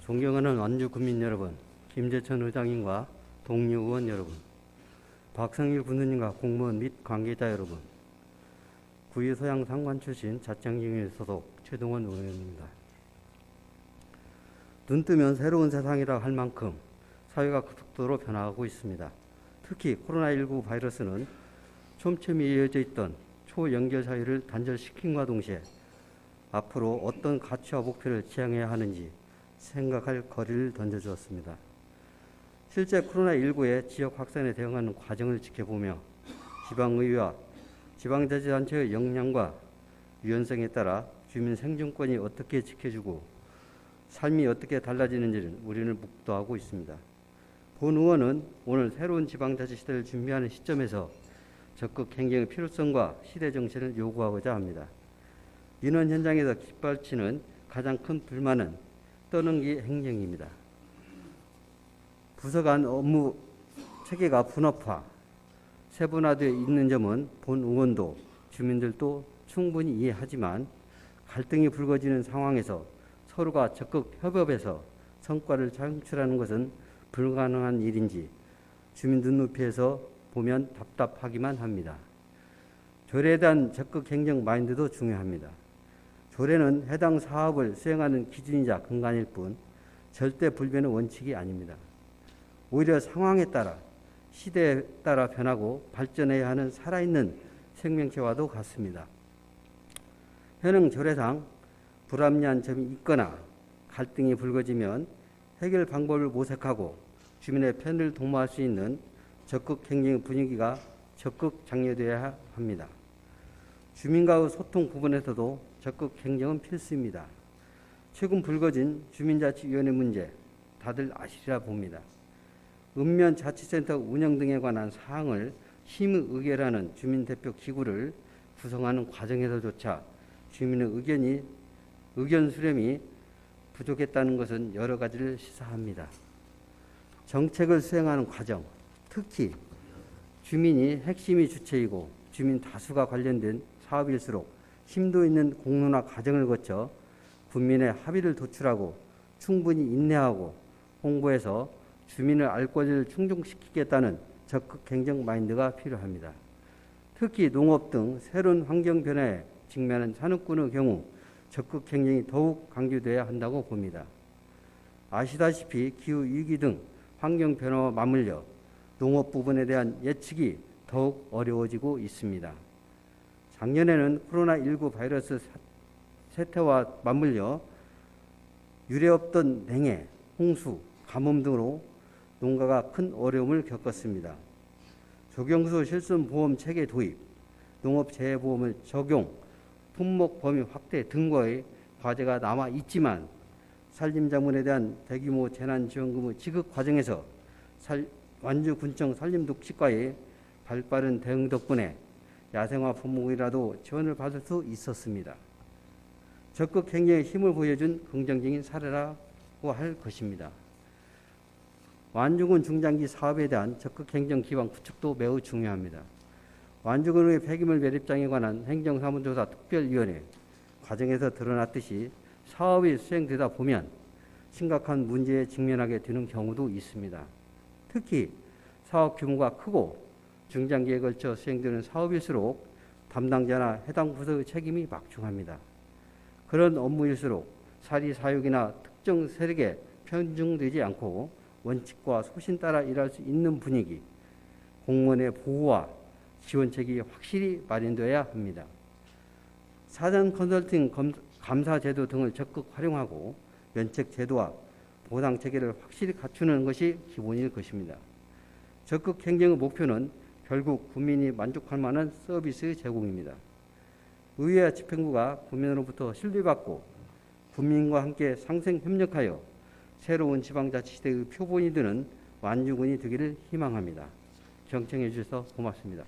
존경하는 완주 국민 여러분, 김재천 의장님과 동료 의원 여러분, 박성일 군수님과 공무원 및 관계자 여러분, 구의소양 상관 출신 자청진흥 소속 최동원 의원입니다. 눈뜨면 새로운 세상이라 할 만큼 사회가 급속도로 변화하고 있습니다. 특히 코로나19 바이러스는 촘촘히 이어져 있던 초연결 사회를 단절시킨과 동시에 앞으로 어떤 가치와 목표를 지향해야 하는지 생각할 거리를 던져주었습니다. 실제 코로나19의 지역 확산에 대응하는 과정을 지켜보며 지방의회와 지방자치단체의 역량과 유연성에 따라 주민 생존권이 어떻게 지켜지고 삶이 어떻게 달라지는지를 우리는 묵도하고 있습니다. 본 의원은 오늘 새로운 지방자치 시대를 준비하는 시점에서 적극 행정의 필요성과 시대 정신을 요구하고자 합니다. 민원 현장에서 깃발치는 가장 큰 불만은 떠넘기 행정입니다. 부서 간 업무 체계가 분업화, 세분화되어 있는 점은 본 의원도 주민들도 충분히 이해하지만 갈등이 불거지는 상황에서 서로가 적극 협업해서 성과를 창출하는 것은 불가능한 일인지 주민 눈높이에서 보면 답답하기만 합니다. 조례에 대한 적극 행정 마인드도 중요합니다. 조례는 해당 사업을 수행하는 기준이자 근간일 뿐 절대 불변의 원칙이 아닙니다. 오히려 상황에 따라 시대에 따라 변하고 발전해야 하는 살아있는 생명체와도 같습니다. 현행 조례상 불합리한 점이 있거나 갈등이 불거지면 해결 방법을 모색하고 주민의 편을 도모할 수 있는 적극 행정 분위기가 적극 장려되어야 합니다. 주민과의 소통 부분에서도 적극 행정은 필수입니다. 최근 불거진 주민자치위원회 문제 다들 아시리라 봅니다. 읍면자치센터 운영 등에 관한 사항을 심의의결하는 주민대표 기구를 구성하는 과정에서조차 주민의 의견 수렴이 부족했다는 것은 여러 가지를 시사합니다. 정책을 수행하는 과정, 특히 주민이 핵심이 주체이고 주민 다수가 관련된 사업일수록 심도 있는 공론화 과정을 거쳐 국민의 합의를 도출하고 충분히 인내하고 홍보해서 주민의 알 권리를 충족시키겠다는 적극 행정 마인드가 필요합니다. 특히 농업 등 새로운 환경 변화에 직면한 산업군의 경우 적극 행정이 더욱 강조되어야 한다고 봅니다. 아시다시피 기후위기 등 환경 변화와 맞물려 농업 부분에 대한 예측이 더욱 어려워지고 있습니다. 작년에는 코로나19 바이러스 세태와 맞물려 유례없던 냉해, 홍수, 가뭄 등으로 농가가 큰 어려움을 겪었습니다. 조경수 실손보험 체계 도입, 농업재해보험을 적용, 품목 범위 확대 등과의 과제가 남아 있지만 산림작물에 대한 대규모 재난지원금의 지급 과정에서 완주군청 산림독식과의 발빠른 대응 덕분에 야생화 품목이라도 지원을 받을 수 있었습니다. 적극 행정에 힘을 보여준 긍정적인 사례라고 할 것입니다. 완주군 중장기 사업에 대한 적극 행정 기반 구축도 매우 중요합니다. 완주군의 폐기물 매립장에 관한 행정사무조사 특별위원회 과정에서 드러났듯이 사업이 수행되다 보면 심각한 문제에 직면하게 되는 경우도 있습니다. 특히 사업 규모가 크고 중장기에 걸쳐 수행되는 사업일수록 담당자나 해당 부서의 책임이 막중합니다. 그런 업무일수록 사리사욕이나 특정 세력에 편중되지 않고 원칙과 소신 따라 일할 수 있는 분위기, 공무원의 보호와 지원책이 확실히 마련되어야 합니다. 사전 컨설팅 감사 제도 등을 적극 활용하고 면책 제도와 보상 체계를 확실히 갖추는 것이 기본일 것입니다. 적극 행정의 목표는 결국 국민이 만족할 만한 서비스 제공입니다. 의회와 집행부가 국민으로부터 신뢰받고 국민과 함께 상생 협력하여 새로운 지방자치 시대의 표본이 되는 완주군이 되기를 희망합니다. 경청해 주셔서 고맙습니다.